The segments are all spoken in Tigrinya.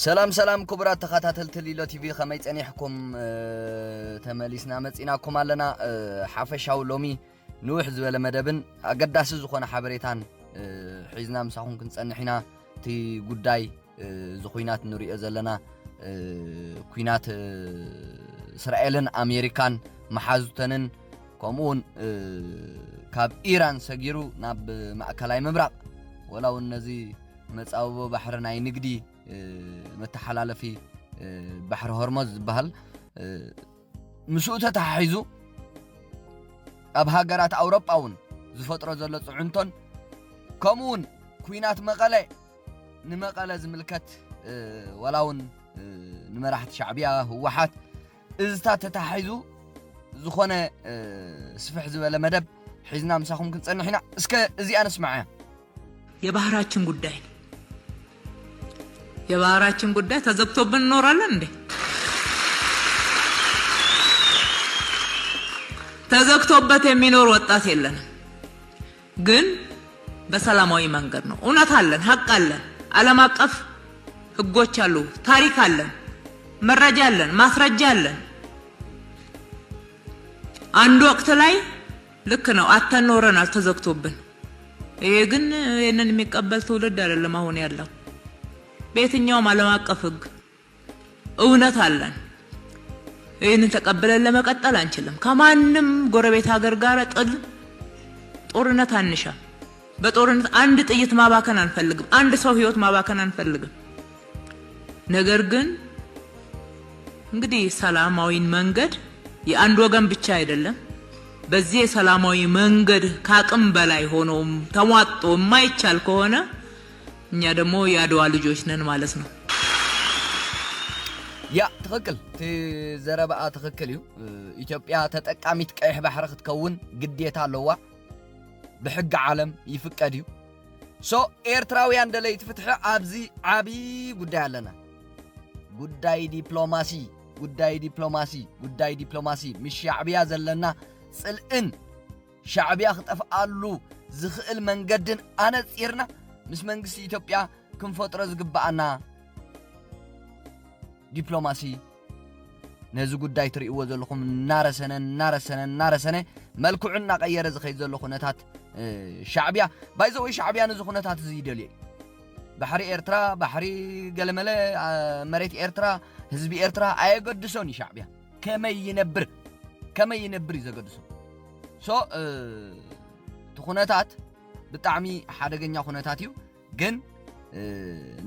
سلام كبرات تخاتل تليلو تي في خميت اني حكم تماليسنا مصيناكم علنا حافشاو لومي نوح زبل مدبن اقداس زخونه حبريتان حيزنا مساخون كنصنحينا تي غداي زخوينات نوري زلنا كوينات اسرائيلن امريكان محازوتنن كومون كاب ايران سغيرو ناب ماكلاي مبراق ولاو انزي مصاوبو بحرناي نغدي متحلالفي بحر هرمز بحال مسوته تحيزو اب هاجرات اوروباون زفطرو زلو صعنتون كومون كوينات مقاله نمقاله زملكت ولاون نمراحت شعبيه هوحات ازتا تتحيزو زخونه سفح زبل مدب حيزنا مساخم كنصنحنا اسك ازي انا اسمعها የባህራችን ጉዳይ የባህራችን ጉዳይ ተዘግቶብን ኖራለን እንዴ ተዘግቶበት የሚኖር ወጣት የለንም ግን በሰላማዊ መንገድ ነው እውነት አለን ሐቅ አለን ዓለም አቀፍ ህጎች አሉ ታሪክ አለን መረጃ አለን ማስረጃ አለን አንድ ወቅት ላይ ልክ ነው አተኖረናል ተዘግቶብን ይሄ ግን የነን የሚቀበል ትውልድ አይደለም አሁን ያለው በየትኛውም ዓለም አቀፍ ህግ እውነት አለን ይሄንን ተቀበለን ለመቀጠል አንችልም ከማንም ጎረቤት ሀገር ጋር ጥል ጦርነት አንሻ በጦርነት አንድ ጥይት ማባከን አንፈልግም አንድ ሰው ህይወት ማባከን አንፈልግም ነገር ግን እንግዲህ ሰላማዊ መንገድ የአንድ ወገን ብቻ አይደለም በዚህ ሰላማዊ መንገድ ካቅም በላይ ሆኖ ተሟጦ የማይቻል ከሆነ እኛ ደግሞ ያድዋ ልጆች ነን ማለት ነው ያ ትክክል ተዘረባአ ትክክል እዩ ኢትዮጵያ ተጠቃሚት ቀይሕ ባሕሪ ክትከውን ግዴታ ኣለዋ بحق عالم يفقد እዩ ሶ ኤርትራውያን ደለ ይትፍትሕ ኣብዚ ዓቢ ጉዳይ ኣለና ጉዳይ ዲፕሎማሲ ምሽ ሻዕብያ ዘለና ጽልእን ሻዕብያ ክጠፍኣሉ ዝኽእል መንገድን ኣነጽርና ምስ መንግስቲ ኢትዮጵያ ክንፈጥሮ ዝግባአና ዲፕሎማሲ ነዚ ጉዳይ ትርእይዎ ዘለኹም ናረሰነ መልክዑና ቀየረ ዝኸይድ ዘሎ ኩነታት ሻዕብያ ባይዘው ሻዕብያ ነዚ ኩነታት እዚ ይደልየ ባሕሪ ኤርትራ ባሕሪ ገለመለ መሬት ኤርትራ ህዝቢ ኤርትራ ኣይገድሶን ሻዕብያ ከመይ ይነብር ይዘገድሶ ሶ ትኹነታት ብጣዕሚ ሓደገኛ ኩነታት እዩ ግን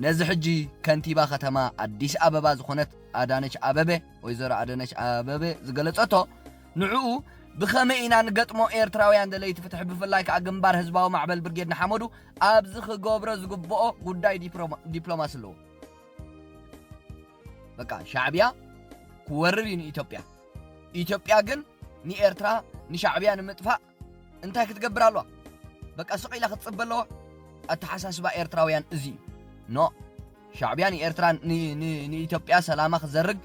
ነዚ ሕጂ ከንቲባ ከተማ አዲስ አበባ ዝኾነት አዳነች አበበ ወይዘሮ አዳነች አበበ ዝገለጸቶ ንዑ ብኸመይና ንገጥሞ ኤርትራውያን ደለ ይትፍትሕ ብፍላይ ከዓ ግንባር ህዝባዊ ማዕበል ብርጌድ ንሓመዱ ኣብዚ ክገብሮ ዝግብኦ ጉዳይ ዲፕሎማሲ ኣለዎ በቃ ሻዕብያ ክወርር እዩ ኢትዮጵያ ግን ንኤርትራ ንሻዕብያ ንምጥፋእ እንታይ ክትገብር ኣለዋ በቃ ስቂላ ክትጽበለዋ አተሐሳስባ ኤርትራውያን እዚ ኖ ሻዕብያን ኤርትራን ንኢትዮጵያ ሰላማ ክዘርግ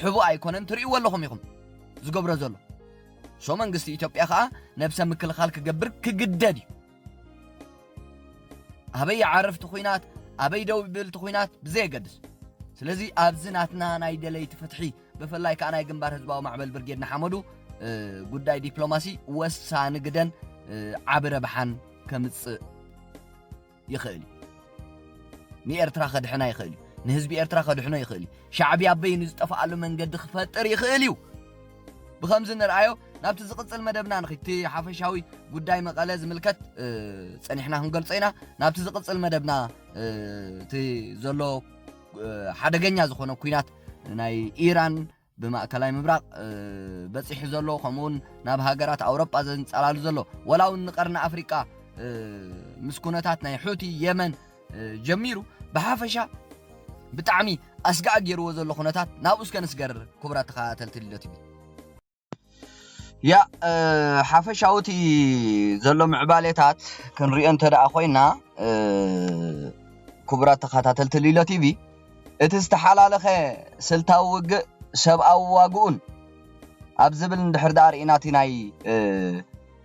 ሕቡ ኣይኮነን ትርእይዎ ኣለኹም ኢኹም ዝገብሮ ዘሎ ሶ መንግስቲ ኢትዮጵያ ከዓ ነብሰ ምክልኻል ክገብር ክግደድ እዩ ኣበይ ዓረፍቲ ኩናት ኣበይ ደው ይብል ኩናት ብዘይገድስ ስለዚ ኣብዚ ናትና ናይ ደለይቲ ፍትሒ ብፍላይ ከዓ ናይ ግንባር ህዝባዊ ማዕበል ብርጌድ ንሓመዱ ጉዳይ ዲፕሎማሲ ወሳኒ ግደን ዓብረ ባሓን ከምጽእ يخلي نيرترا خدحنا يخلي نهزبي إرترا خدحنا يخلي شعبي أبين يستفعلوا من قد خفتر يخليو بخمس نرأيو نبت زقص المدبنا نختي حافشاوي قداي مقالة زملكت سنحنا هنقول صينا نبت زقص المدبنا تي زلو حدا جنيا زخونا كوينات ناي إيران بمأكلاي مبراق بس يحزلو خمون ناب هاجرات أوروبا زين سالالو زلو ولو نقرنا أفريقيا مسكوناتنا يحوتي يمن جميرو بحافشا بتعمي أسقع جيرو زلو خوناتات ناوس كان سقر كبرات خاتلت اللي يا حافشاوتي زلو معباليتات كن ريان تدا أخوينا كبرات خاتلت اللي تي في اتستحلال خي سلتاوق سبعو واقون أبزبل ندحر دار إناتي ناي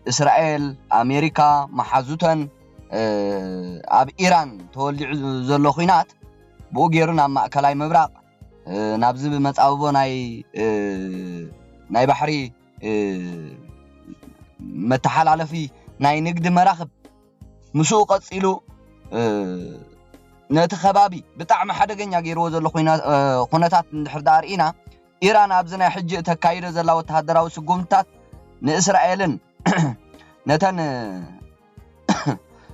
إسرائيل أمريكا محازوتن أب إيران تولي زلو خينات بوغيرن أما كلاي مبرق نابزب مصابو ناي بحري متحال على في ناي نقد مراخب مسوق قصيلو نتخبابي بتاع حدغنيا غيرو زلو خونتات ندحر دارينا إيران أبزنا حج تكايد زلا وتهدراو سقومتات نإسرائيلن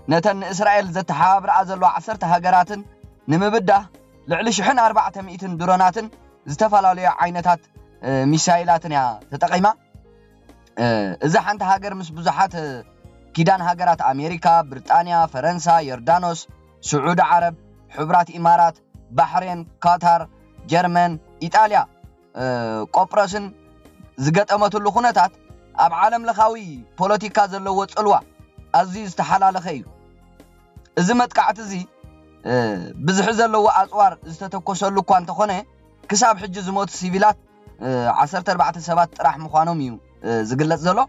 نتن إسرائيل زت حابر عزلو 10 هاجراتن نمبدا لعل شحن 400 دروناتن زتفالالي عينتات ميسايلاتن يا تتقيما إذا حنت هاجر مس بزحات كيدان هاجرات أمريكا بريطانيا فرنسا يردانوس سعود عرب حبرات إمارات بحرين قطر جرمن إيطاليا قبرصن زغطمتو لخونتات اب عالم لخاوي بوليتيكا زلو صلوا ازي استحلالخ እዩ እዚ መጥቃዕት እዚ ብዝሕ ዘለዎ ኣጽዋር ዝተተኮሰሉ እኳ እንተኾነ ክሳብ ሕጂ ዝሞት ሲቪላት 14 ሰባት ጥራሕ ምዃኖም እዩ ዝግለጽ ዘሎ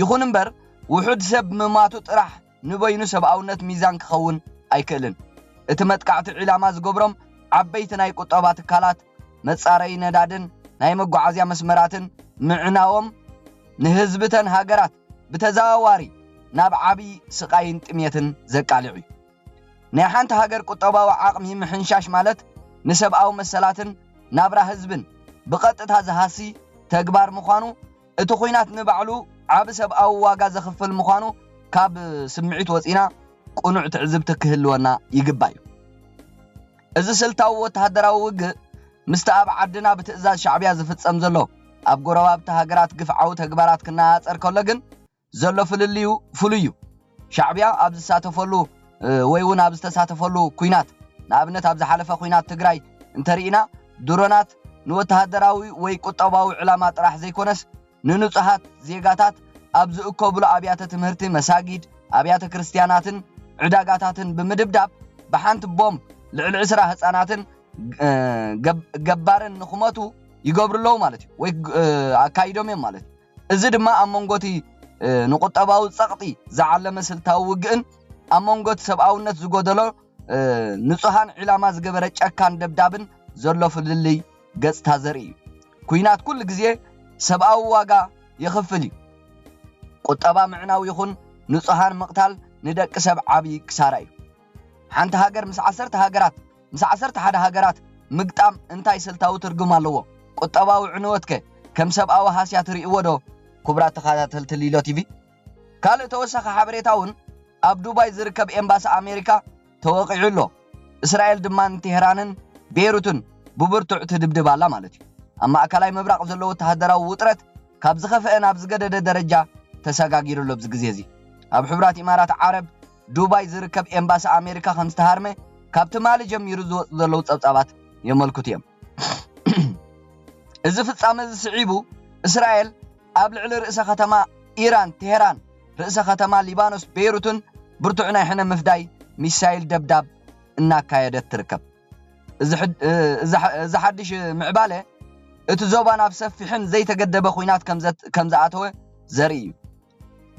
ይኹን እምበር ውሑድ ሰብ መማቱ ጥራሕ ንበይኑ ሰብኣውነት ሚዛን ክኸውን ኣይክእልን እቲ መጥቃዕቲ ዒላማ ዝገብሮም ዓበይቲ ናይ ቁጠባ ትካላት መጻረይ ነዳድን ናይ መጓዓዝያ መስመራትን ምዕናዎም ንህዝብተን ሃገራት بتزاواري ناب عبي سقاين تميتن زقالعي نحانت هاجر قطبا وعقمه محنشاش مالت نسب او مسلاتن نابرا حزبن بقطتا زهاسي تغبار مخانو اتو خوينات نبعلو عب سب او واغا زخفل مخانو كاب سمعيت وصينا قنوع تعذب تكهلونا يغبايو از سلتاو وتهدراو وغ مستاب عدنا بتئزاز شعبيا زفصم زلو اب غربابت هاجرات غفعو تغبارات كنا صركلو گن زلو فليو شعبيا ابز ساتفلو ويون ابز تساتفلو كوينات نابنت ابز حلفه كوينات تግራይ انترينا درونات نوتهدراوي وي قطباوي علامات راح زيكونس ننصحات زيغاتات ابز اكوبلو ابيات تمهرتي مساجد ابيات كريستياناتن عداغاتاتن بمدبداب بحانت بوم لعل عسرا حصاناتن ገባርን ንኹመቱ ይገብርለው ማለት ወይ አካይዶም ማለት እዚ ድማ አመንጎቲ ንቁጠባው ጸቅጢ ዘዓለመ ስልታው ውግእን አመንጎት ሰብአውነት ዝጎደሎ ንጹሃን ዒላማ ዝገበረ ጨካን ደብዳብን ዘሎ ፍልልይ ገጽታ ዘርኢ ኩይናት ኩል ግዜ ሰብአው ዋጋ ይخፍል ቁጠባ ምዕናው ይኹን ንጹሃን መቅታል ንደቅ ሰብ ዓቢ ክሳራይ ሓንቲ ሃገር ምስ 10 ሃገራት ምስ 11 ሃገራት مقطام انتاي سلتاو ترجم الله قطباو عنوتك كم سبعه هاسيا تريودو كبرات تخاتل تليلو تي في قال توسخ حبريتاون اب دبي زركب امباس امريكا توقعلو اسرائيل دمان تهرانن بيروتن ببرتو تدبدبالا مالتي اما اكلاي مبراق زلو تهدراو وطرت كاب زخفئن اب زغدد درجه تسغاغيرلو بزغزيزي اب حبرات امارات عرب دبي زركب امباس امريكا خمس تهرمه كابت مالي جميرو زلو صبصابات يملكوتيم إذا فتصامز سعيبو إسرائيل قبل على رئيس ختما إيران تهران رئيس ختما ليبانوس بيروتون برتوعنا إحنا مفداي ميسايل دبداب إنها كايدة تركب إذا حدش معبالة اتزوبانا بسفحن زي تقدب خوينات كم زعاتوه زري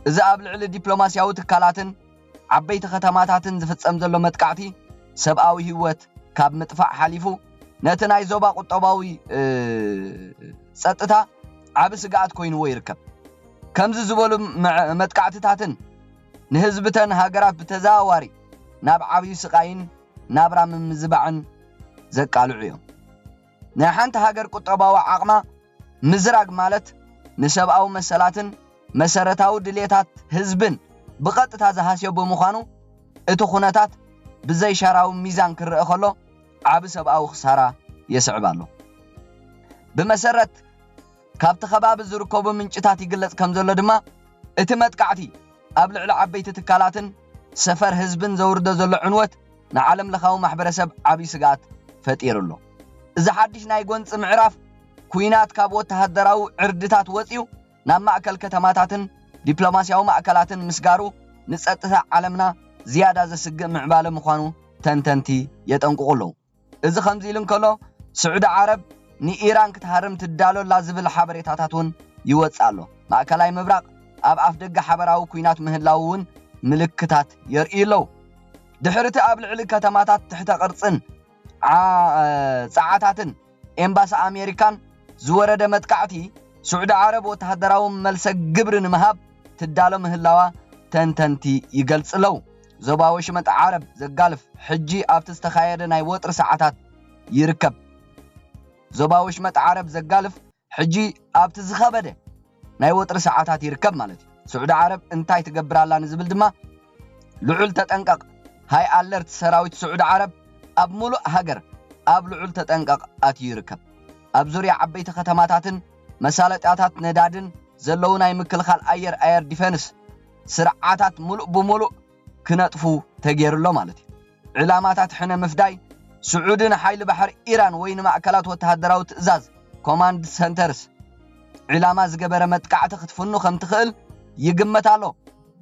إذا قبل على دبلوماسيا وتكالاتن عبيت ختماتاتن فتصامز له متقعتي سبقاوي هوت كاب مدفع حليفو نتناي زوبا قطباوي صطتا عبس قاعد كوين ويركب كمز زبولو متقعتتاتن نحزبتن هاجرات بتزاواري ناب عبي سقاين نابرا من مزبعن زقالعيو نحانت هاجر قطباو عقما مزراق مالت نسباو مسلاتن مسرتاو دليتات حزبن بقطتا زهاسيو بمخانو اتو خونتات بزي شراو ميزان كرئ خلو عب سبأو خسارة يسعبالو بمسرت كابت خباب الزركوب من جتات يقلت كم زلو دما اتمت قعتي قبل على عبيت تكالاتن سفر حزبن زورد زلو عنوت نعلم لخاو محبر سب عبي سقات فتيرلو إذا حدش نايقونس معراف كوينات كابوت تهدراو عردتات وطيو نام مأكل كتماتاتن دبلوماسياو مأكلاتن مسقارو نسأتها علمنا زيادة زسق معبال مخانو تنتنتي يتنقلو إذا خمزي لنكلو سعود عرب ني إيران كتهرم تدالو لازبل حبريتاتاتون يوصالو مأكلاي مبراق أب أفدق حبراو كوينات مهلاوون ملكتات يرئيلو دحرت قبل علي كتماتات تحت قرصن ساعاتاتن إمباس أمريكان زورد متقعتي سعود عرب وتهدراو ملسا قبرن مهاب تدالو مهلاوا تنتنتي يقلص لو زباوش مت عرب زقالف حجي أبتستخايد ناي وطر ساعتات يركب زباوش مت عرب زقالف حجي أبتزخبده ناي وطر ساعتات يركب مالتي سعود عرب انتاي تقبر الله نزبل دما لعول تتنقق هاي ألرت سراويت سعود عرب أب ملؤ هجر أب لعول تتنقق أتيركب أب زوريا عبيت ختماتاتن مسالتاتات ندادن زلونا يمكل خال أير ديفنس سرعاتات ملؤ بملؤ كنطفو تغير له مالتي علاماتات حنا مفداي سعودنا حيل بحر إيران وين مأكلات وتهدراو تأزاز كوماند سنترز علامات زقبر متقعت خطفنو خم تخيل يقمتالو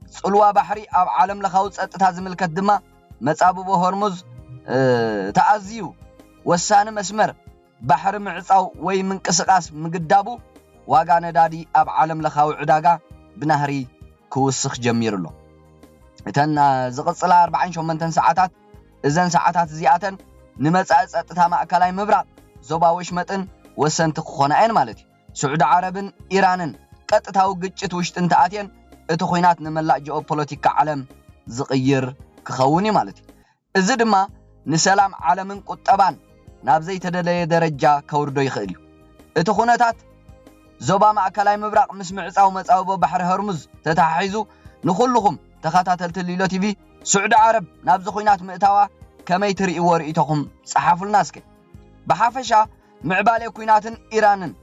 صلوا بحري أب عالم لخاوص أتتازم الكدما مصابو هرمز تأزيو وسان مسمر بحر معصاو وي منقسقاس مقدابو واغا ندادي أب عالم لخاو عداغا بنهري كوسخ جميرلو እተን ዝቕፅላ 48 ሰዓታት እዘን ሰዓታት እዚኣተን ንመጻጽ ጸጥታ ማእከላይ ምብራቅ ዞባዊ ሽመጥን ወሰንቲ ክኾናየን ማለት እዩ ስዑድ ዓረብን ኢራንን ቀጥታዊ ግጭት ውሽጥን ተኣትየን እቲ ኹይናት ንመላእ ጂኦፖለቲካ ዓለም ዝቕይር ክኸውን ማለት እዩ እዚ ድማ ንሰላም ዓለምን ቁጠባን ናብ ዘይተደለየ ደረጃ ከውርዶ ይኽእል እዩ እቲ ኹነታት ዞባ ማእከላይ ምብራቅ ምስ ምዕጻው መጻውቦ ባሕሪ ሆርሙዝ ተታሒዙ ንኹልኹም تخاتلت الليلو تي في سعود عرب نابز خوينات مئتاوا كمي تريئو رئيتكم صحافو الناسك بحافشا معبالي كويناتن إيرانن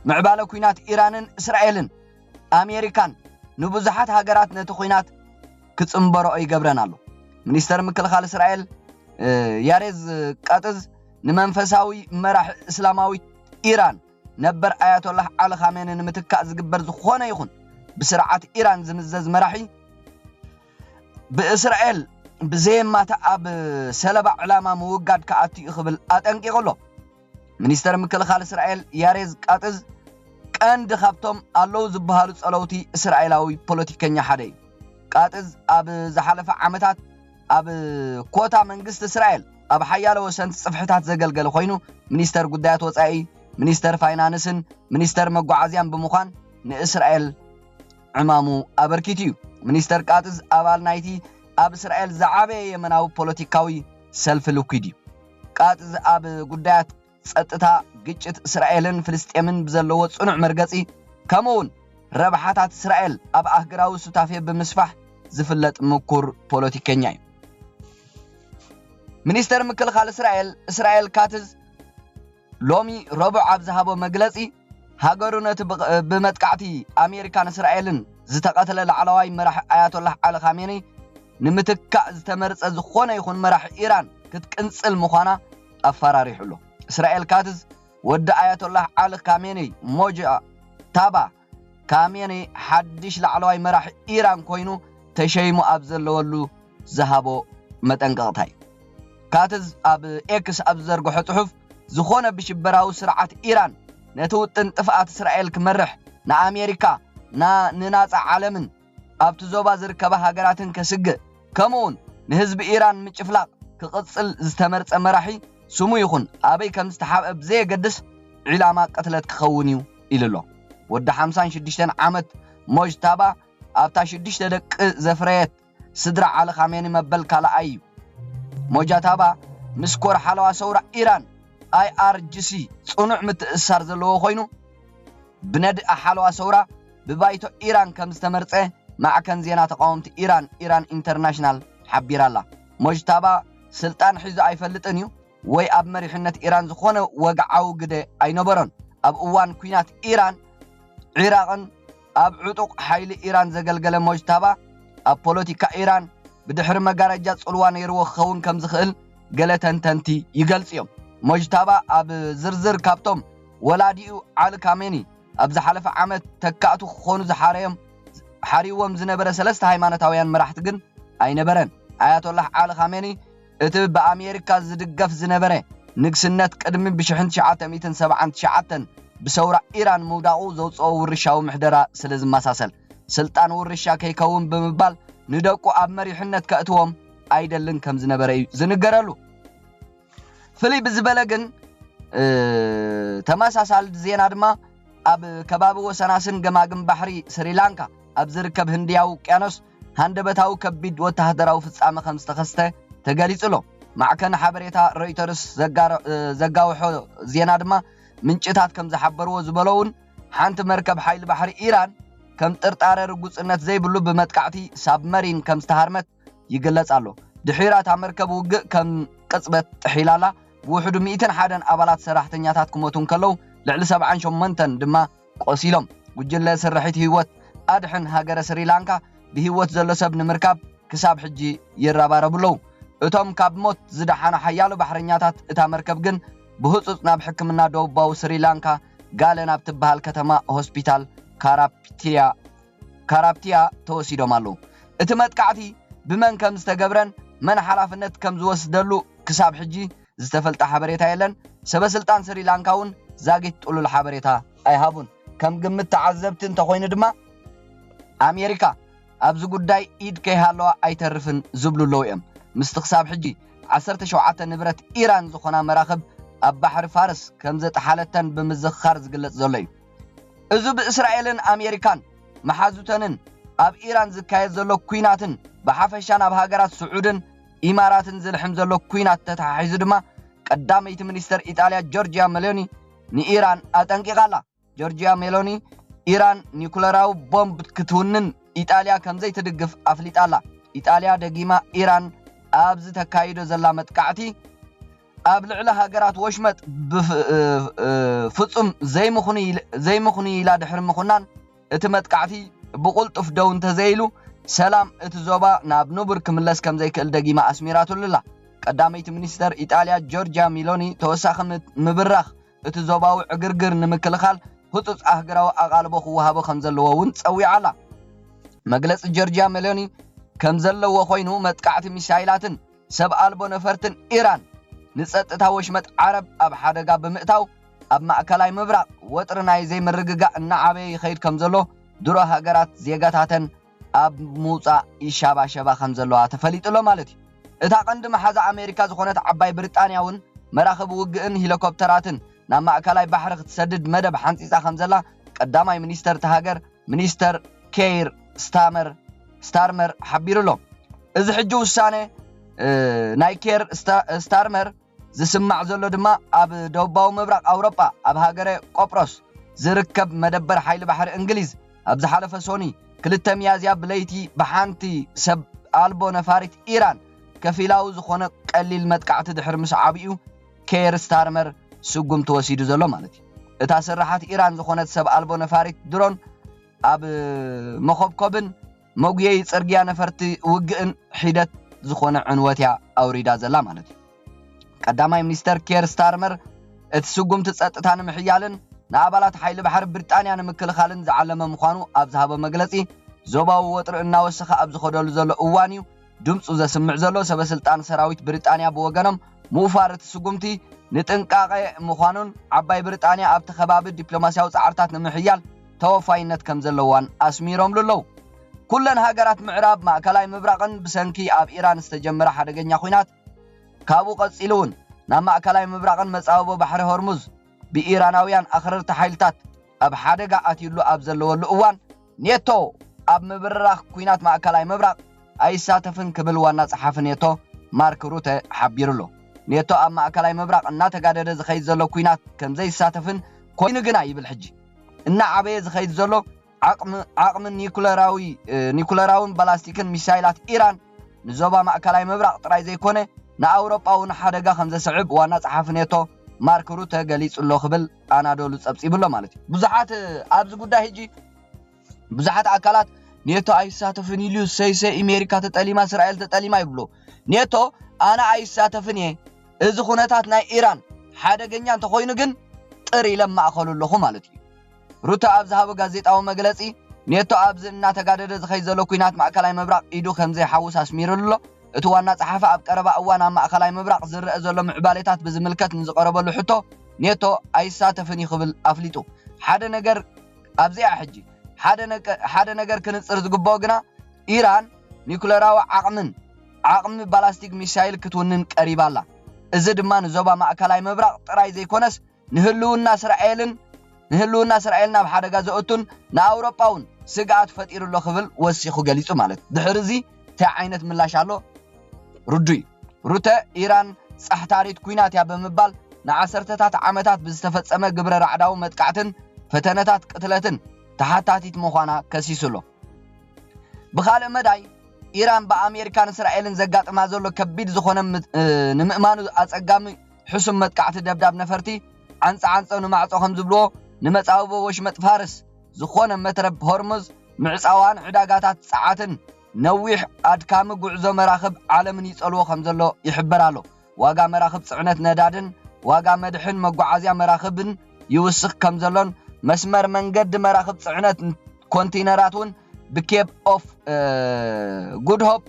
معبالي كوينات إيرانن إسرائيلن أمريكان نبوزحات هاقرات نتو خوينات كتصنبرو أي قبرنالو منيستر مكل خال إسرائيل ياريز قاتز نمنفساوي مراح إسلاماوي إيران نبر آيات الله على خامين نمتكا زقبر زخونا يخون بسرعة إيران زمزز مراحي بإسرائيل بزي ما تأب سلبع علامة موقعد كأتي إخبل أتنكي غلو منيستر مكل خال إسرائيل ياريز قاتز كان دخبتم اللو زبهالو صلوتي إسرائيلاوي بوليتيكينيا حدي قاتز أب زحالف عمتات أب كوتا منقست إسرائيل أب حيالو وسنت صفحتات زقلقل خوينو منيستر قدايات وصعي منيستر فاينانسن منيستر مقعازيان بمخان نإسرائيل عمامو أبركيتيو منيستر قاتز أبال نايتي أب إسرائيل زعابي يمناو بوليتيكاوي سلف لوكيديو قاتز أب قدايات ستتا قجت إسرائيلن فلسطيمن بزلوات صنع مرقصي كمون ربحاتات إسرائيل أب أهقراو ستافي بمسفح زفلت مكور بوليتيكينياي منيستر مكل خال إسرائيل قاتز لومي ربع عبزهابو مقلسي هاقرونت بمتقعتي أمريكان إسرائيلن زتقاتل العلواي مراح آيات الله على خاميني نمتكا زتمرس أزخونا يخون مراح إيران كتكنس المخانا أفراري حلو إسرائيل كاتز ود آيات الله على خاميني موجة تابا خاميني حدش العلواي مراح إيران كوينو تشيمو أبزل لولو زهابو متنقاطاي كاتز أب إكس أبزرقو حتحف زخونا بشبراو سرعة إيران نتوتن طفات إسرائيل كمرح نا أمريكا نا نناس عالمن أبتزوبا زركبا هاقراتن كسق كمون نهزب إيران مجفلاق كقصل زتمرت أمراحي سمو يخون أبي كم استحاب أبزي قدس علامة قتلت كخونيو إلى الله ود 56 عامت موجتابا أبتا 6 دق زفريت سدرع على خاميني مبل كالا أيو موجتابا مسكور حلوة سورة إيران IRGC صنع متأثر زلو خوينو بند أحلوة سورة ببايتو إيران كم استمرته مع كان زينات قومت إيران إنترناشنال حبير الله مجتبا سلطان حزو أيفلتنيو وي أب مريحنة إيران زخونة وقعو قده أي نبرن أب أوان كوينات إيران عراقن أب عطوق حيل إيران زقلقل مجتبا أب بوليتيكا إيران بدحر مقارجات صلوان يرو خون كم زخل قلتن تنتي يقلس يوم مجتبا أب زرزر كابتوم ولاديو على كاميني أب زحلف عمد تكاتو خونو زحاريهم حريوم زنبرة سلست هايمانتاويان مراحتقن أي نبرن آيات الله على خاميني اتب بأمريكا زدقف زنبرة نقسنت قدمين بشحن 970 بسورة إيران موداغو زوصو ورشاو محدرة سلز مساسل سلطان ورشا كيكون بمبال ندوكو أب مريحنت كأتوهم ኣይደልን ከም ዝነበረ እዩ ዝንገረሉ ፍልይ ብዝበለ ግን ተመሳሳሊ ዜና ድማ ኣብ ከባቢ ወሰናስን ገማግም ባሕሪ ስሪላንካ ኣብ ዝርከብ ህንድያዊ ውቅያኖስ ሃንደበታዊ ከቢድ ወተሃደራዊ ፍጻመ ከም ዝተኸስተ ተገሊጹሎ ማዕከን ሓበሬታ ሮይተርስ ዘጋውሖ ዜና ድማ ምንጭታት ከም ዝሓበርዎ ዝበለውን ሓንቲ መርከብ ሓይሊ ባሕሪ ኢራን ከም ጥርጣረ ርጉጽነት ዘይብሉ ብመጥቃዕቲ ሳብመሪን ከም ዝተሃርመት ይግለጽ ኣሎ ድሒራታ መርከብ ውግእ ከም ቅጽበት ጥሒላላ ብውሕዱ 101 ኣባላት ሰራሕተኛታት ክሞቱን ከለው ልዕሊ 78 ድማ ቆሲሎም ጉጅለ ስርሒት ህይወት ኣድሕን ሃገረ ስሪላንካ ብህይወት ዘሎ ሰብ ንምርካብ ክሳብ ሕጂ ይረባረቡለው እቶም ካብ ሞት ዝደሓኑ ሓያሎ ባሕረኛታት እታ መርከብ ግን ብህጹጽ ናብ ሕክምና ደቡባዊ ስሪላንካ ጋለን ኣብ ትበሃል ከተማ ሆስፒታል ካራፕቲያ ተወሲዶም ኣለዉ እቲ መጥቃዕቲ ብመን ከም ዝተገብረን መን ሓላፍነት ከም ዝወስደሉ ክሳብ ሕጂ ዝተፈልጠ ሓበሬታ የለን ሰበስልጣን ስሪላንካ እውን ዛጊት ጥሉል ሓበሬታ ኣይሃቡን ከም ግምት ተዓዘብቲ እንተኾይኑ ድማ ኣሜሪካ ኣብዚ ጉዳይ ኢድ ከይሃለዋ ኣይተርፍን ዝብሉለው እዮም ምስቲ ክሳብ ሕጂ 17 ንብረት ኢራን ዝኾና መራኽብ ኣብ ባሕሪ ፋርስ ከም ዘጠሓለተን ብምዝኽኻር ዝግለጽ ዘሎ እዩ እዚ ብእስራኤልን ኣሜሪካን መሓዙተንን ኣብ ኢራን ዝካየድ ዘሎ ኩናትን ብሓፈሻ ናብ ሃገራት ስዑድን ኢማራትን ዝልሕም ዘሎ ኩናት ተተሓሒዙ ድማ ቀዳመይቲ ሚኒስተር ኢጣልያ ጆርጂያ ሜሎኒ ንኢራን ኣጠንቂቓላ ጆርጂያ ሜሎኒ ኢራን ኒኩለራዊ ቦምብ ክትውንን ኢጣልያ ከም ዘይትድግፍ ኣፍሊጣላ ኢጣልያ ደጊማ ኢራን ኣብ ዝተካይዶ ዘላ መጥቃዕቲ ኣብ ልዕሊ ሃገራት ወሽመጥ ፍጹም ዘይምኹኒ ኢላ ድሕሪ ምኹናን እቲ መጥቃዕቲ ብቁልጡፍ ደው እንተዘይሉ ሰላም እቲ ዞባ ናብ ንቡር ክምለስ ከም ዘይክእል ደጊማ ኣስሚራቱላ ቀዳመይቲ ሚኒስተር ኢጣልያ ጆርጂያ ሜሎኒ ተወሳኺ ምብራኽ እቲ ዞባዊ ዕግርግር ንምክልኻል ህጹጽ ኣህግራዊ ኣቓልቦ ክወሃቦ ከም ዘለዎ እውን ፀዊዓላ መግለፂ ጆርጂያ ሜሎኒ ከም ዘለዎ ኮይኑ መጥቃዕቲ ሚሳይላትን ሰብ ኣልቦ ነፈርትን ኢራን ንጸጥታ ወሽመጥ ዓረብ ኣብ ሓደጋ ብምእታው ኣብ ማእከላይ ምብራቕ ወጥሪ ናይ ዘይምርግጋእ እናዓበየ ይኸይድ ከም ዘሎ ድሮ ሃገራት ዜጋታተን ኣብ ምውፃእ ይሻባሸባ ከም ዘለዋ ተፈሊጡሎ ማለት እዩ እታ ቀንዲ መሓዛ ኣሜሪካ ዝኾነት ዓባይ ብሪጣንያ እውን መራኸቢ ውግእን ሄሊኮፕተራትን ናብ ማእከላይ ባሕሪ ክትሰድድ መደብ ሓንፂፃ ከም ዘላ ቀዳማይ ሚኒስተር ተሃገር ሚኒስተር ኬይር ስታርመር ሓቢሩሎ እዚ ሕጂ ውሳነ ናይ ኬር ስታርመር ዝስማዕ ዘሎ ድማ ኣብ ደቡባዊ ምብራቕ ኣውሮጳ ኣብ ሃገረ ቆጵሮስ ዝርከብ መደበር ሓይሊ ባሕሪ እንግሊዝ ኣብ ዝሓለፈ ሶኒ 2 ሚያዝያ ብለይቲ ብሓንቲ ሰብ ኣልቦ ነፋሪት ኢራን ከፊላዊ ዝኾነ ቀሊል መጥቃዕቲ ድሕሪ ምስ ዓብዩ ኬር ስታርመር ስጉም ተወሲዱ ዘሎ ማለት እዩ እታ ስራሓት ኢራን ዝኾነት ሰብ ኣልቦ ነፋሪት ድሮን ኣብ መኸብከብን መጉየይ ጽርግያ ነፈርቲ ውግእን ሒደት ዝኾነ ዕንወትያ ኣውሪዳ ዘላ ማለት እዩ ቀዳማይ ሚኒስተር ኬር ስታርመር እቲ ስጉምቲ ጸጥታ ንምሕያልን ንኣባላት ሓይሊ ባሕሪ ብሪጣንያ ንምክልኻልን ዝዓለመ ምዃኑ ኣብ ዝሃበ መግለጺ ዞባዊ ወጥሪ እናወሰኸ ኣብ ዝኸደሉ ዘሎ እዋን እዩ ድምፁ ዘስምዕ ዘሎ ሰበስልጣን ሰራዊት ብሪጣንያ ብወገኖም ምውፋር እቲ ስጉምቲ ንጥንቃቐ ምዃኑን ዓባይ ብሪጣንያ ኣብቲ ከባቢ ዲፕሎማስያዊ ጻዕርታት ንምሕያል ተወፋይነት ከም ዘለዋን ኣስሚሮምሉ ኣለዉ ኩለን ሃገራት ምዕራብ ማእከላይ ምብራቕን ብሰንኪ ኣብ ኢራን ዝተጀመረ ሓደገኛ ኩናት ካብኡ ቀፂሉ እውን ናብ ማእከላይ ምብራቕን መጻወቦ ባሕሪ ሆርሙዝ ብኢራናውያን ኣኽረርቲ ሓይልታት ኣብ ሓደጋ ኣትዩሉ ኣብ ዘለወሉ እዋን ኔቶ ኣብ ምብርራኽ ኩናት ማእከላይ ምብራቕ ኣይሳተፍን ክብል ዋና ጸሓፊ ኔቶ ማርክ ሩተ ሓቢሩሎ ኔቶ ኣብ ማእከላይ ምብራቕ እናተጋደደ ዝኸይድ ዘሎ ኩናት ከም ዘይሳተፍን ኮይኑ ግና ይብል ሕጂ እናዓበየ ዝኸይድ ዘሎ ዓቕሚ ኒኩለራውን ባላስቲክን ሚሳይላት ኢራን ንዞባ ማእከላይ ምብራቕ ጥራይ ዘይኮነ ንኣውሮጳውን ሓደጋ ከም ዘስዕብ ዋና ጸሓፊ ኔቶ ማርክ ሩተ ገሊጹሎ ክብል ኣናዶሉ ጸብጺብሎ ማለት እዩ ብዙሓት ኣብዚ ጉዳይ ሕጂ ብዙሓት ኣካላት ኔቶ ኣይሳተፍን ኢሉ ሰይሰ ኣሜሪካ ተጠሊማ እስራኤል ተጠሊማ ይብሉ ኔቶ ኣነ ኣይሳተፍን እየ እዚ ኩነታት ናይ ኢራን ሓደገኛ እንተኾይኑ ግን ጥሪ ለማእኸሉ ኣለኹ ማለት እዩ ሩተ ኣብ ዝሃበ ጋዜጣዊ መግለጺ ኔቶ ኣብዚ እናተጋደደ ዝኸይድ ዘሎ ኩናት ማእከላይ ምብራቕ ኢዱ ከም ዘይሓውስ ኣስሚሩሎ እቲ ዋና ጸሓፊ ኣብ ቀረባ እዋን ኣብ ማእከላይ ምብራቕ ዝርአ ዘሎ ምዕባሌታት ብዝምልከት ንዝቐረበሉ ሕቶ ኔቶ ኣይሳተፍን ይኽብል ኣፍሊጡ ሓደ ነገር ኣብዚኣ ሕጂ ሓደ ነገር ክንጽር ዝግብኦ ግና ኢራን ኒኩለራዊ عقم بالاستيك ميسايل كتونن قريبالا እዚ ድማ ንዞባ ማእከላይ ምብራቅ ጥራይ ዘይኮነስ ንህልውና እስራኤልን ናብ ሓደጋ ዘእቱን ንአውሮጳውን ስጋት ፈጢሩሎ ክብል ወሲኹ ገሊጹ ማለት ድሕርዚ ታይ ዓይነት ምላሽ ኣሎ ሩተ ኢራን ጻሕታሪት ኩናት ያ በመባል ንዓሰርተታት ዓመታት ብዝተፈጸመ ግብረ ራዕዳው መጥቃዕትን ፈተነታት ቅትለትን ተሓታቲት ምዃና ከሲሱሎ ብኻልእ መዳይ ኢራን በአሜሪካን እስራኤልን ዘጋጥማ ዘሎ ከቢድ ዝኾነ ንምእማኑ አጸጋሚ ሕሱም መጥቃዕቲ ደብዳብ ነፈርቲ ዓንጻ ንማዕጾ ከም ዝብልዎ ንመጻወቦ ወሽመጥ ፋርስ ዝኾነ መትረብ ሆርሙዝ ምዕጻዋን ዕዳጋታት ጸዓትን ነዊሕ አድካሚ ጉዕዞ መራኽብ ዓለምን ይጸልዎ ከም ዘሎ ይሕበር ኣሎ ዋጋ መራኽብ ጽዕነት ነዳድን ዋጋ መድሕን መጓዓዝያ መራኽብን ይውስኽ ከም ዘሎን መስመር መንገድ መራኽብ ጽዕነት ኮንቴነራትን በኬፕ ኦፍ ጉድ ሆፕ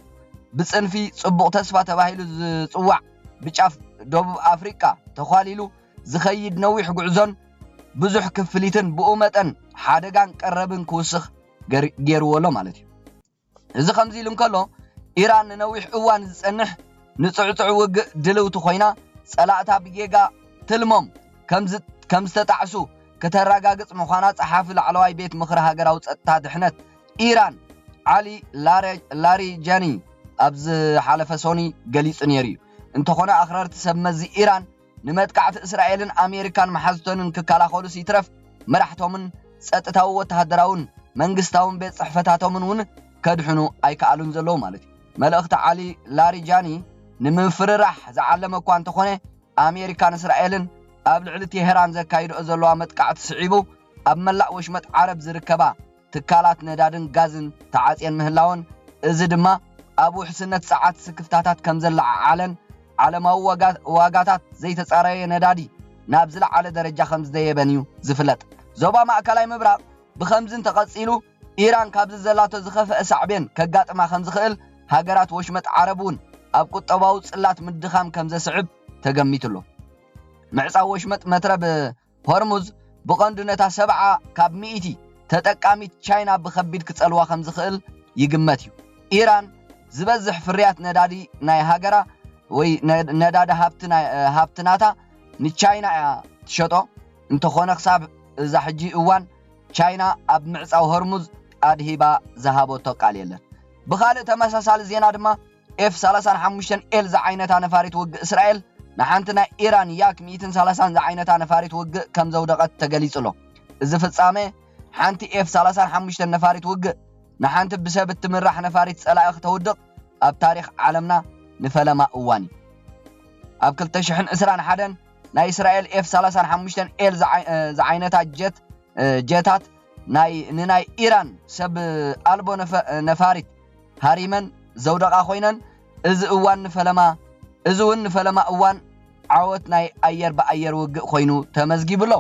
ብጽንፊ ጽቡቕ ተስፋ ተባሂሉ ዝጽዋዕ ብጫፍ ደቡብ አፍሪካ ተኻሊሉ ዝኸይድ ነዊሕ ጉዕዞን ብዙሕ ክፍሊትን ብኡ መጠን ሓደጋን ቀረብን ክውስኽ ገይርዎሎ ማለት እዩ እዚ ከምዚ ኢሉ እንከሎ ኢራን ነዊሕ እዋን ዝጸንሕ ንጽዕጽዕ ውግእ ድልውቲ ኮይና ጸላእታ ብጌጋ ትልሞም ከም ዝተጣዕሱ ከተረጋግጽ ምዃና ጸሓፊ ላዕለዋይ ቤት ምኽሪ ሃገራዊ ጸጥታ ድሕነት ኢራን ዓሊ ላሪጃኒ ኣብዚ ሓለፈ ሶኒ ገሊጹ ነይሩ እንተኾነ ኣኽረርቲ ሰብ መዚ ኢራን ንመጥቃዕቲ እስራኤልን ኣሜሪካን መሓዝቶንን ክከላኸሉ ሲትረፍ መራሕቶምን ጸጥታዊ ወተሃደራውን መንግስታውን ቤት ጽሕፈታቶምን እውን ከድሕኑ ኣይከኣሉን ዘለዉ ማለት እዩ መልእኽቲ ዓሊ ላሪጃኒ ንምፍርራሕ ዝዓለመ እኳ እንተኾነ ኣሜሪካን እስራኤልን ኣብ ልዕሊ ቴሄራን ዘካይድኦ ዘለዋ መጥቃዕቲ ስዒቡ ኣብ መላእ ወሽመጥ ዓረብ ዝርከባ ትካላት ነዳድን ጋዝን ተዓጽየን ምህላውን እዚ ድማ ኣብ ውሕስነት ሰዓት ስክፍታታት ከም ዘለዓዓለን ዓለማዊ ዋጋታት ዘይተጻረየ ነዳዲ ናብ ዝለዓለ ደረጃ ከም ዝደየበን እዩ ዝፍለጥ ዞባ ማእከላይ ምብራቅ ብኸምዝን ተቐጺሉ ኢራን ካብ ዘላቶ ዝኸፍአ ሳዕቤን ከጋጥማ ከም ዝኽእል ሃገራት ወሽመጥ ዓረብውን ኣብ ቁጠባዊ ጽላት ምድኻም ከም ዘስዕብ ተገሚትሎ ምዕጻው ወሽመጥ መትረብ ሆርሙዝ ብቐንዱ ነታ 70 ካብ 100 ተጠቃሚት ቻይና ብኸቢድ ክጸልዋ ከም ዝኽእል ይግመት እዩ ኢራን ዝበዝሕ ፍርያት ነዳዲ ናይ ሃገራ ወይ ነዳዲ ሃብትናታ ንቻይና ትሸጦ እንተኾነ ክሳብ እዛ ሕጂ እዋን ቻይና ኣብ ምዕጻው ሆርሙዝ ኣድሂባ ዝሃቦቶ ቃል የለን ብኻልእ ተመሳሳሊ ዜና ድማ F-35L ዝዓይነታ ነፋሪት ውግእ እስራኤል ንሓንቲ ናይ ኢራን ያክ 130 ዝዓይነታ ነፋሪት ውግእ ከም ዘውደቐት ተገሊጹሎ እዚ ፍጻሜ ሓንቲ F-35 ነፋሪት ውግእ ንሓንቲ ብሰብ እትምራሕ ነፋሪት ጸላኢ ክተውድቕ ኣብ ታሪኽ ዓለምና ንፈለማ እዋን ኣብ 2021 ናይ እስራኤል F-35L ዝዓይነታ ጀታት ንናይ ኢራን ሰብ ኣልቦ ነፋሪት ሃሪመን ዘውደቓ ኮይነን እዚ እውን ንፈለማ እዋን ዓወት ናይ ኣየር በኣየር ውግእ ኮይኑ ተመዝጊብሎ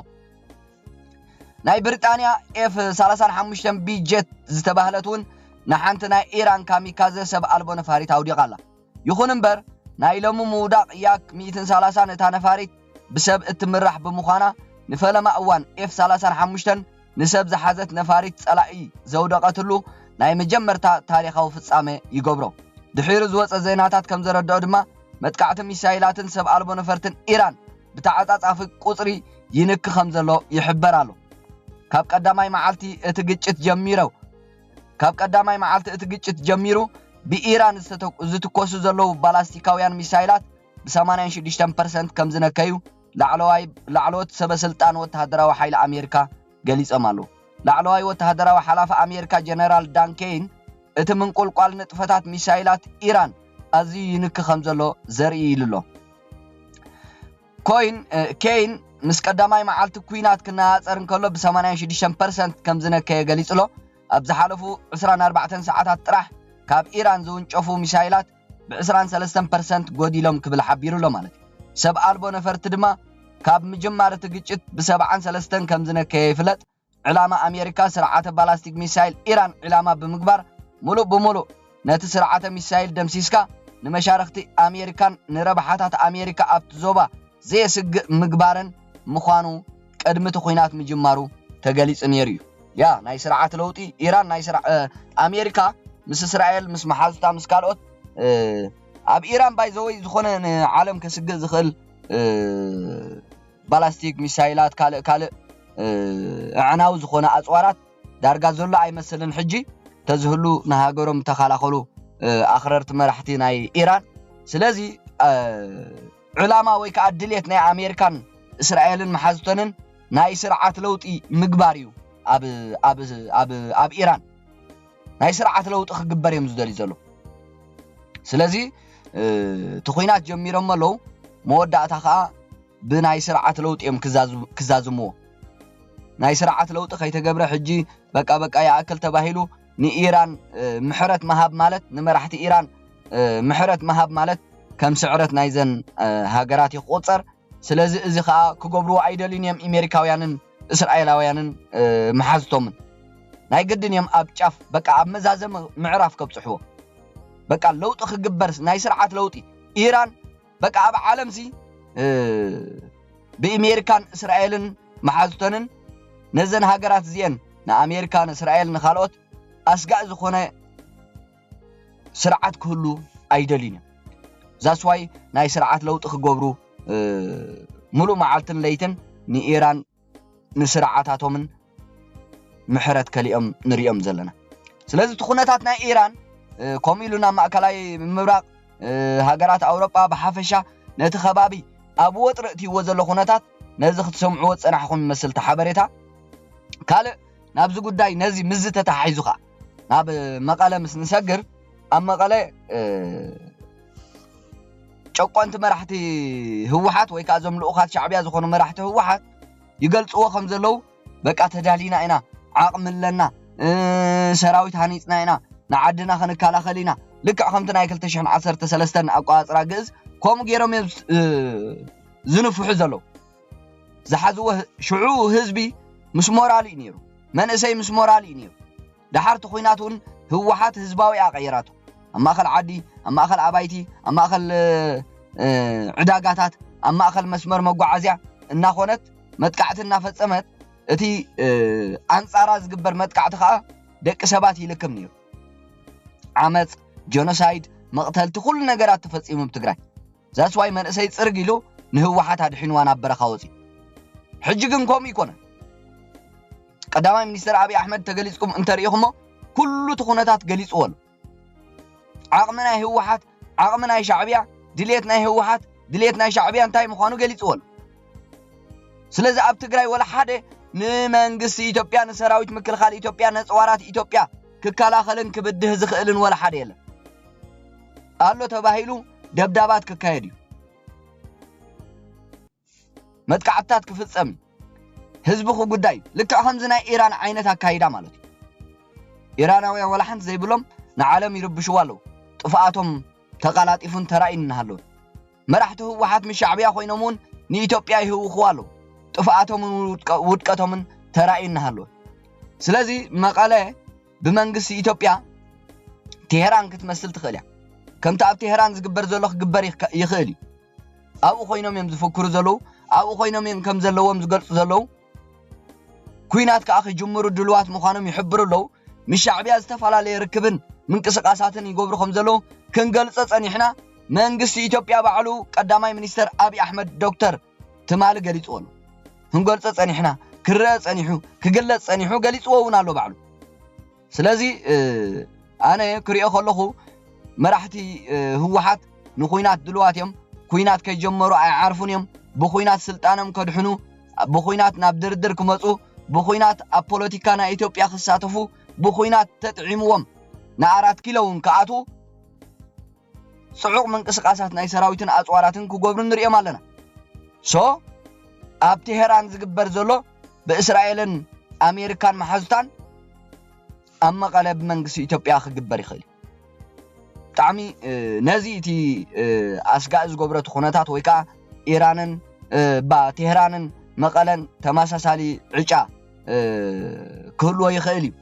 ናይ ብሪጣንያ F-35B ጀት ዝተባህለቱን ንሓንቲ ናይ ኢራን ካሚካዘ ሰብ ኣልቦ ነፋሪት ኣውዲቓላ ይኹን እምበር ናይ ሎሚ ምውዳቕ ያክ 130 ነታ ነፋሪት ብሰብ እትምራሕ ብምዃና ንፈለማ እዋን F-35 ንሰብ ዝሓዘት ነፋሪት ጸላኢ ዘውደቐትሉ ናይ መጀመርታ ታሪኻዊ ፍጻሜ ይገብሮ ድሒሩ ዝወፀ ዜናታት ከም ዘረድኦ ድማ መጥቃዕቲ ሚሳይላትን ሰብ ኣልቦ ነፈርትን ኢራን ብተዓጻጻፊ ቁጽሪ ይንክ ከም ዘሎ ይሕበር ኣሎ ካብ ቀዳማይ መዓልቲ እቲ ግጭት ጀሚሩ ብኢራን ዝተኮሱ ዘለው ባላስቲካውያን ሚሳይላት ብ86% ከም ዝነከዩ ላዕለዎት ሰበስልጣን ወተሃደራዊ ሓይሊ ኣሜሪካ ገሊጾም ኣለዉ ላዕለዋይ ወተሃደራዊ ሓላፊ ኣሜሪካ ጀነራል ዳን ኬይን እቲ ምንቁልቋል ንጥፈታት ሚሳይላት ኢራን ኣዝዩ ይንክ ከም ዘሎ ዘርኢ ኢሉሎ ኬይን ምስ ቀዳማይ መዓልቲ ኩናት ክነጻጸር እንከሎ ብ86% ከም ዝነከየ ገሊጹሎ ኣብ ዝሓለፉ 24 ሰዓታት ጥራሕ ካብ ኢራን ዝውንጨፉ ሚሳይላት ብ23% ጎዲሎም ክብል ሓቢሩሎ ማለት ሰብ ኣልቦ ነፈርቲ ድማ ካብ ምጅማር እቲ ግጭት ብ73 ከም ዝነከየ ይፍለጥ ዕላማ ኣሜሪካ ስርዓተ ባላስቲክ ሚሳይል ኢራን ዕላማ ብምግባር ሙሉእ ብሙሉእ ነቲ ስርዓተ ሚሳይል ደምሲስካ ንመሻርክቲ ኣሜሪካን ንረብሓታት ኣሜሪካ ኣብቲ ዞባ ዘየስግእ ምግባርን ምዃኑ ቅድሚ እቲ ኩናት ምጅማሩ ተገሊጹ ነይሩ እዩ ያ ናይ ስርዓት ለውጢ ኢራን ናይ ኣሜሪካ ምስ እስራኤል ምስ መሓዙታ ምስ ካልኦት ኣብ ኢራን ባይዘወይ ዝኾነ ዓለም ከስግእ ዝኽእል ባላስቲክ ሚሳይላት ካልእ ኣዕናዊ ዝኾነ ኣጽዋራት ዳርጋ ዘሎ ኣይመስልን ሕጂ ተዝህሉ ንሃገሮም ተኸላኸሉ ኣኽረርቲ መራሕቲ ናይ ኢራን ስለዚ ዕላማ ወይ ከዓ ድሌት ናይ ኣሜሪካን እስራኤልን መሓዝተንን ናይ ስርዓት ለውጢ ምግባር እዩ ኣብ ኢራን ናይ ስርዓት ለውጢ ክግበር እዮም ዝደልዩ ዘሎ ስለዚ ትኹይናት ጀሚሮም ኣለዉ መወዳእታ ከዓ ብናይ ስርዓት ለውጢ እዮም ክዛዝምዎ ናይ ስርዓት ለውጢ ከይተገብረ ሕጂ በቃ ያእክል ተባሂሉ ንኢራን ምሕረት መሃብ ማለት ንመራሕቲ ኢራን ምሕረት መሃብ ማለት ከም ስዕረት ናይዘን ሃገራት ይቆፀር ስለዚ እዚ ከዓ ክገብርዎ ኣይደልን እዮም ኣሜሪካውያንን እስራኤላውያንን መሓዝቶምን ናይ ግድን እዮም ኣብ ጫፍ በቃ ኣብ መዛዘም ምዕራፍ ከብፅሕዎ በቃ ለውጢ ክግበር ናይ ስርዓት ለውጢ ኢራን በቃ ኣብ ዓለም ሲ ብኣሜሪካን እስራኤልን መሓዝቶንን ነዘን ሃገራት እዚአን ንኣሜሪካን እስራኤል ንኻልኦት ኣስጋእ ዝኾነ ስርዓት ክህሉ ኣይደልን እዮም ዛስዋይ ናይ ስርዓት ለውጢ ክገብሩ ሙሉእ መዓልትን ለይትን ንኢራን ንስርዓታቶምን ምሕረት ከሊኦም ንሪኦም ዘለና ስለዚ እቲ ኩነታት ናይ ኢራን ከምኡ ኢሉ ናብ ማእከላይ ምብራቕ ሃገራት ኣውሮጳ ብሓፈሻ ነቲ ከባቢ ኣብ ወጥሪ እትይዎ ዘሎ ኩነታት ነዚ ክትሰምዕዎ ፀናሕኩም ይመስል ሓበሬታ ካልእ ናብዚ ጉዳይ ነዚ ምዝ ተተሓሒዙ ከዓ ናብ መቐለ ምስ ንሰግር ኣብ መቐለ ጨቆንቲ መራሕቲ ህወሓት ወይ ከዓ እዞም ልኡኻት ሻዕብያ ዝኾኑ መራሕቲ ህወሓት ይገልጽዎ ከም ዘለው በቃ ተዳሊና ኢና ዓቕሚ ኣለና ሰራዊት ሃኒፅና ኢና ንዓድና ክንከላኸል ኢና ልክዕ ከምቲ ናይ 2013 ኣቆፃፅራ ግእዝ ከምኡ ገይሮም ዝንፍሑ ዘለው ዝሓዝዎ ሽዑ ህዝቢ ምስ ሞራል እዩ ነይሩ መንእሰይ ምስ ሞራል እዩ ነይሩ ድሓርቲ ኩናት እውን ህወሓት ህዝባዊ ኣቀይራቱ ኣብ ማእኸል ዓዲ ኣብ ማእኸል ኣባይቲ ኣብ ማእኸል ዕዳጋታት ኣብ ማእኸል መስመር መጓዓዝያ እናኾነት መጥቃዕቲ እናፈፀመት እቲ ኣንጻራ ዝግበር መጥቃዕቲ ከዓ ደቂ ሰባት ይልክም ነይሩ ዓመፅ ጆኖሳይድ መቕተልቲ ኩሉ ነገራት ተፈፂሙ ብትግራይ ዛስዋይ መንእሰይ ፅርግ ኢሉ ንህወሓት ኣድሒንዋ ናብ በረኻ ወፂኡ ሕጂ ግን ከምኡ ይኮነ ቀዳማይ ሚኒስትር ኣብይ ኣሕመድ ተገሊፅኩም እንተሪኢኹሞ ኩሉ እቲ ኩነታት ገሊፅዎ ኣሎ ዓቕሚ ናይ ህወሓት ዓቕሚ ናይ ሻዕብያ ድሌት ናይ ህወሓት ድሌት ናይ ሻዕብያ እንታይ ምዃኑ ገሊፅዎ ኣሎ ስለዚ ኣብ ትግራይ ወላ ሓደ ንመንግስቲ ኢትዮጵያ ንሰራዊት ምክልኻል ኢትዮጵያ ነፅዋራት ኢትዮጵያ ክከላኸልን ክብድህ ዝኽእልን ወላ ሓደ የለን ኣሎ ተባሂሉ ደብዳባት ክካየድ እዩ መጥቃዕትታት ክፍፀም ህዝቢ ጉዳይ ልክዕ ከምዚ ናይ ኢራን ዓይነት ኣካይዳ ማለት እዩ ኢራናውያን ወላ ሓንቲ ዘይብሎም ንዓለም ይርብሽዋ ኣለዉ ጥፍኣቶም ተቀላጢፉን ተራእይን ሃለው መራሕቲ ህወሓት ምስ ሻዕብያ ኮይኖም እውን ንኢትዮጵያ ይህውኽዋ ኣለዉ ጥፍኣቶምን ውድቀቶምን ተራእይን ሃለው ስለዚ መቐለ ብመንግስቲ ኢትዮጵያ ቴሄራን ክትመስል ትኽእል እያ ከምቲ ኣብ ቴሄራን ዝግበር ዘሎ ክግበር ይኽእል እዩ ኣብኡ ኮይኖም እዮም ዝፈክሩ ዘለው ኣብኡ ኮይኖም እዮም ከም ዘለዎም ዝገልጹ ዘለው ኩናት ከዓ ክጅምሩ ድልዋት ምዃኖም ይሕብሩ ኣለው ምስ ሻዕብያ ዝተፈላለየ ርክብን ምንቅስቃሳትን ይገብሩ ከም ዘለው ክንገልጸ ጸኒሕና መንግስቲ ኢትዮጵያ ባዕሉ ቀዳማይ ሚኒስትር ኣብይ ኣሕመድ ዶክተር ትማሊ ገሊጽዎ ኣሎ ክንገልጸ ጸኒሕና ክረአ ጸኒሑ ክግለጽ ጸኒሑ ገሊጽዎ እውን ኣሎ ባዕሉ ስለዚ ኣነ ክሪኦ ከለኹ መራሕቲ ህወሓት ንኩናት ድልዋት እዮም ኩናት ከይጀመሩ ኣይዓርፉን እዮም ብኩናት ስልጣኖም ከድሕኑ ብኩናት ናብ ድርድር ክመፁ ብኩናት ኣብ ፖለቲካ ናይ ኢትዮጵያ ክሳተፉ ብኩናት ተጥዒምዎም ንኣራት ኪሎ እውን ከኣቱ ጽዑቕ ምንቅስቃሳት ናይ ሰራዊትን ኣጽዋራትን ክገብሩ ንሪኦም ኣለና ሶ ኣብ ቴሄራን ዝግበር ዘሎ ብእስራኤልን ኣሜሪካን መሓዙታን ኣብ መቐለ ብመንግስቲ ኢትዮጵያ ክግበር ይኽእል ብጣዕሚ ነዚ እቲ ኣስጋእ ዝገብረቱ ኩነታት ወይ ከዓ ኢራንን ቴሄራንን መቐለን ተመሳሳሊ ዕጫ ክህልዎ ይኽእል እዩ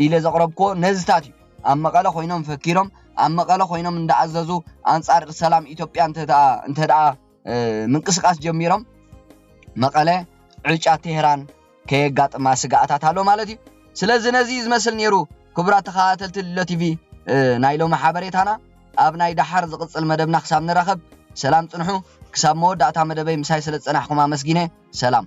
ኢለ ዘቕረብክዎ ነዝታት እዩ ኣብ መቐለ ኮይኖም ፈኪሮም ኣብ መቐለ ኮይኖም እንዳኣዘዙ ኣንጻር ሰላም ኢትዮጵያ እንተደኣ ምንቅስቃስ ጀሚሮም መቐለ ዕጫ ቴሄራን ከየጋጥማ ስጋኣታት ኣሎ ማለት እዩ ስለዚ ነዚ ዝመስል ነይሩ ክቡራት ተኸታተልቲ ቲቪ ናይ ሎሚ ሓበሬታና أبناي دحر زقصل مدبنا خسام نرخب سلام تنحو كساب مودة أتا مدبي مساي سلت صنحكم مسجينة سلام